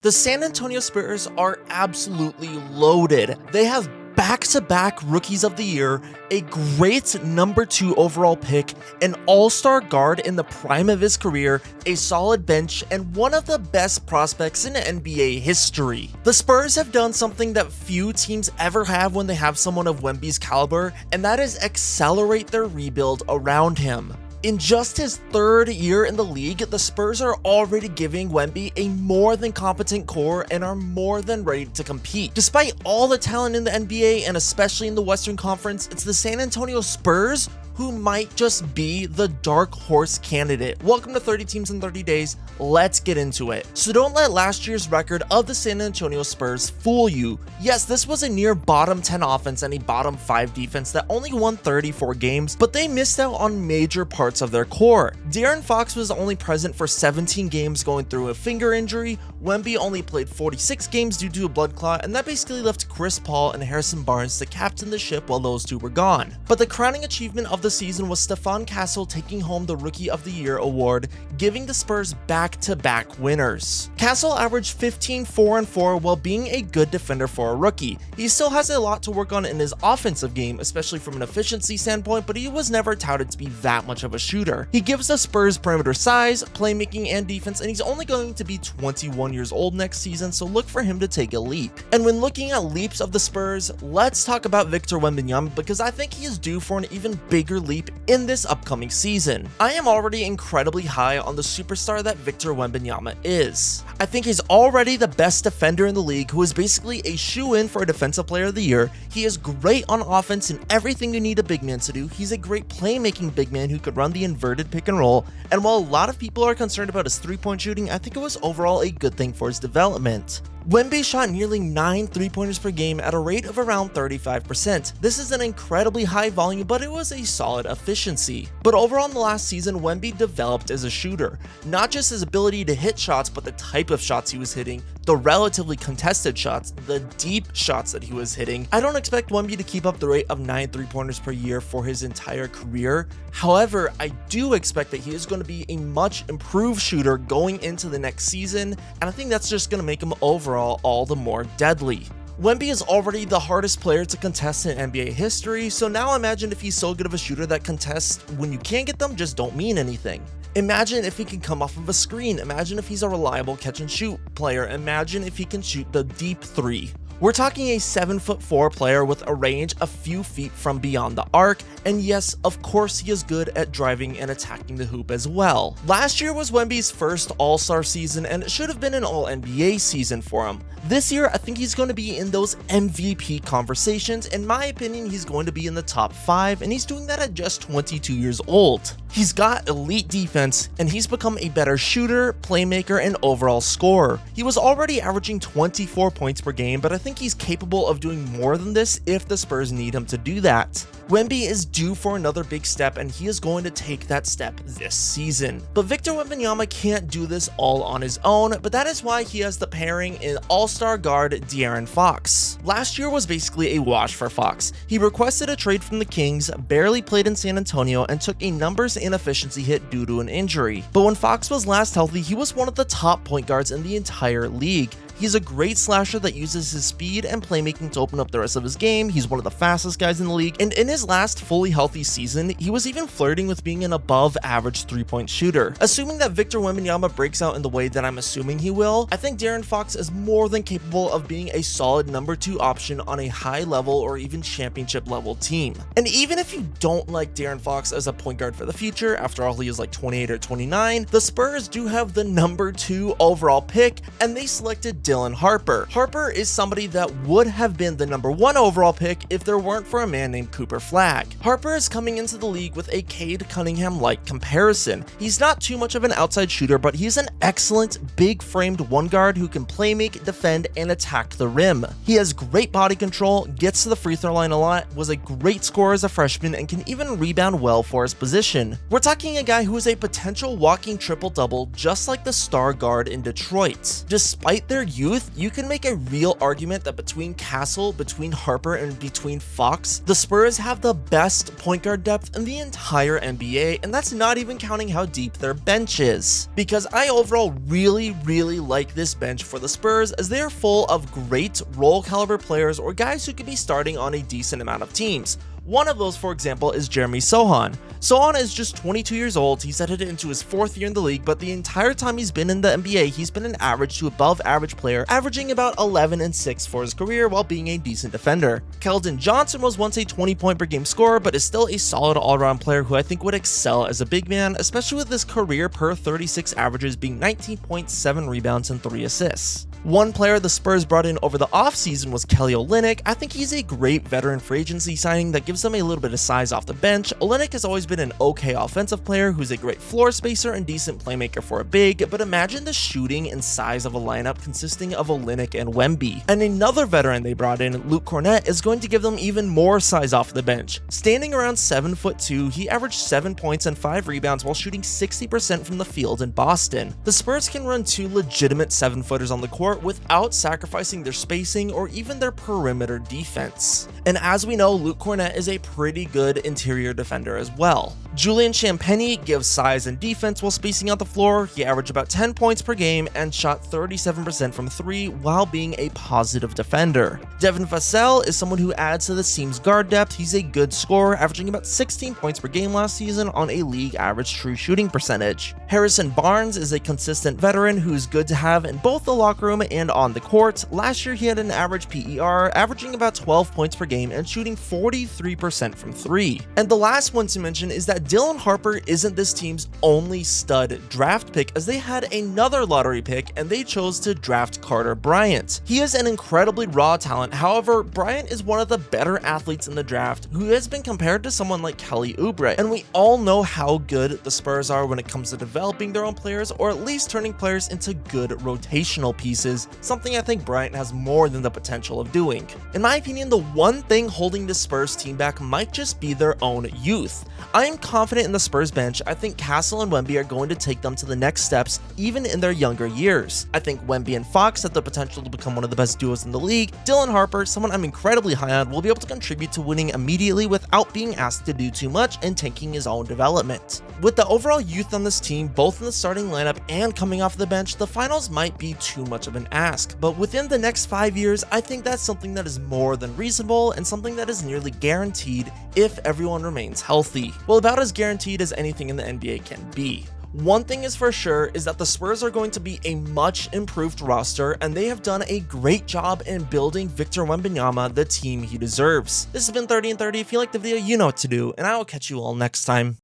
The San Antonio Spurs are absolutely loaded. They have back-to-back Rookies of the Year, a great number 2 overall pick, an all-star guard in the prime of his career, a solid bench, and one of the best prospects in NBA history. The Spurs have done something that few teams ever have when they have someone of Wemby's caliber, and that is accelerate their rebuild around him. In just his 3rd year in the league, the Spurs are already giving Wemby a more than competent core and are more than ready to compete. Despite all the talent in the NBA and especially in the Western Conference, it's the San Antonio Spurs who might just be the dark horse candidate. Welcome to 30 Teams in 30 Days. Let's get into it. So don't let last year's record of the San Antonio Spurs fool you. Yes, this was a near bottom 10 offense and a bottom 5 defense that only won 34 games, but they missed out on major parts of their core. De'Aaron Fox was only present for 17 games going through a finger injury. Wemby only played 46 games due to a blood clot, and that basically left Chris Paul and Harrison Barnes to captain the ship while those two were gone. But the crowning achievement of the season was Stephon Castle taking home the Rookie of the Year award, giving the Spurs back-to-back winners. Castle averaged 15, 4, and 4 while being a good defender for a rookie. He still has a lot to work on in his offensive game, especially from an efficiency standpoint, but he was never touted to be that much of a shooter. He gives the Spurs perimeter size, playmaking, and defense, and he's only going to be 21 years old next season, so look for him to take a leap. And when looking at leaps of the Spurs, let's talk about Victor Wembanyama because I think he is due for an even bigger leap in this upcoming season. I am already incredibly high on the superstar that Victor Wembanyama is. I think he's already the best defender in the league who is basically a shoe-in for a Defensive Player of the Year. He is great on offense and everything you need a big man to do. He's a great playmaking big man who could run the inverted pick and roll, and while a lot of people are concerned about his 3-point shooting, I think it was overall a good thing for his development. Wemby shot nearly 9 3-pointers per game at a rate of around 35%. This is an incredibly high volume, but it was a solid efficiency. But overall in the last season, Wemby developed as a shooter. Not just his ability to hit shots, but the type of shots he was hitting, the relatively contested shots, the deep shots that he was hitting. I don't expect Wemby to keep up the rate of 9 3-pointers per year for his entire career. However, I do expect that he is going to be a much improved shooter going into the next season, and I think that's just going to make him overall all the more deadly. Wemby is already the hardest player to contest in NBA history, so now imagine if he's so good of a shooter that contests when you can't get them just don't mean anything. Imagine if he can come off of a screen. Imagine if he's a reliable catch and shoot player. Imagine if he can shoot the deep 3. We're talking a 7'4" player with a range a few feet from beyond the arc, and yes, of course he is good at driving and attacking the hoop as well. Last year was Wemby's first All-Star season, and it should have been an All-NBA season for him. This year, I think he's going to be in those MVP conversations. In my opinion, he's going to be in the top 5, and he's doing that at just 22 years old. He's got elite defense, and he's become a better shooter, playmaker, and overall scorer. He was already averaging 24 points per game, but I think he's capable of doing more than this if the Spurs need him to do that. Wemby is due for another big step, and he is going to take that step this season. But Victor Wembanyama can't do this all on his own, but that is why he has the pairing in all-star guard De'Aaron Fox. Last year was basically a wash for Fox. He requested a trade from the Kings, barely played in San Antonio, and took a numbers and efficiency hit due to an injury. But when Fox was last healthy, he was one of the top point guards in the entire league. He's a great slasher that uses his speed and playmaking to open up the rest of his game. He's one of the fastest guys in the league, and in his last fully healthy season, he was even flirting with being an above average 3-point shooter. Assuming that Victor Wembanyama breaks out in the way that I'm assuming he will, I think De'Aaron Fox is more than capable of being a solid number 2 option on a high level or even championship level team. And even if you don't like De'Aaron Fox as a point guard for the future, after all he is like 28 or 29, the Spurs do have the number 2 overall pick, and they selected Dylan Harper. Harper is somebody that would have been the number 1 overall pick if there weren't for a man named Cooper Flagg. Harper is coming into the league with a Cade Cunningham-like comparison. He's not too much of an outside shooter, but he's an excellent big-framed one guard who can play make, defend, and attack the rim. He has great body control, gets to the free throw line a lot, was a great scorer as a freshman, and can even rebound well for his position. We're talking a guy who is a potential walking triple-double just like the star guard in Detroit. Despite their youth, you can make a real argument that between Castle, between Harper, and between Fox, the Spurs have the best point guard depth in the entire NBA, and that's not even counting how deep their bench is. Because I overall really like this bench for the Spurs, as they are full of great role caliber players or guys who could be starting on a decent amount of teams. One of those, for example, is Jeremy Sohan. Sohan is just 22 years old, he's headed into his 4th year in the league, but the entire time he's been in the NBA, he's been an average to above average player, averaging about 11 and 6 for his career while being a decent defender. Keldon Johnson was once a 20-point per game scorer, but is still a solid all-around player who I think would excel as a big man, especially with his career per 36 averages being 19.7 rebounds and 3 assists. One player the Spurs brought in over the offseason was Kelly Olynyk. I think he's a great veteran free agency signing that gives them a little bit of size off the bench. Olynyk has always been an okay offensive player who's a great floor spacer and decent playmaker for a big, but imagine the shooting and size of a lineup consisting of Olynyk and Wemby. And another veteran they brought in, Luke Kornet, is going to give them even more size off the bench. Standing around 7'2", he averaged 7 points and 5 rebounds while shooting 60% from the field in Boston. The Spurs can run 2 legitimate 7-footers on the court without sacrificing their spacing or even their perimeter defense. And as we know, Luke Kornet is a pretty good interior defender as well. Julian Champagnie gives size and defense while spacing out the floor. He averaged about 10 points per game and shot 37% from 3 while being a positive defender. Devin Vassell is someone who adds to the team's guard depth. He's a good scorer, averaging about 16 points per game last season on a league average true shooting percentage. Harrison Barnes is a consistent veteran who's good to have in both the locker room and on the court. Last year he had an average PER, averaging about 12 points per game and shooting 43% from 3. And the last one to mention is that Dylan Harper isn't this team's only stud draft pick, as they had another lottery pick and they chose to draft Carter Bryant. He is an incredibly raw talent, however, Bryant is one of the better athletes in the draft who has been compared to someone like Kelly Oubre, and we all know how good the Spurs are when it comes to developing their own players, or at least turning players into good rotational pieces, something I think Bryant has more than the potential of doing. In my opinion, the one thing holding the Spurs team back might just be their own youth. I am confident in the Spurs bench. I think Castle and Wemby are going to take them to the next steps even in their younger years. I think Wemby and Fox have the potential to become one of the best duos in the league. Dylan Harper, someone I'm incredibly high on, will be able to contribute to winning immediately without being asked to do too much and tanking his own development. With the overall youth on this team, both in the starting lineup and coming off the bench, the finals might be too much of an ask, but within the next 5 years, I think that's something that is more than reasonable and something that is nearly guaranteed if everyone remains healthy. Well, about as guaranteed as anything in the NBA can be. One thing is for sure is that the Spurs are going to be a much improved roster, and they have done a great job in building Victor Wembanyama the team he deserves. This has been 30 and 30. If you liked the video, you know what to do, and I will catch you all next time.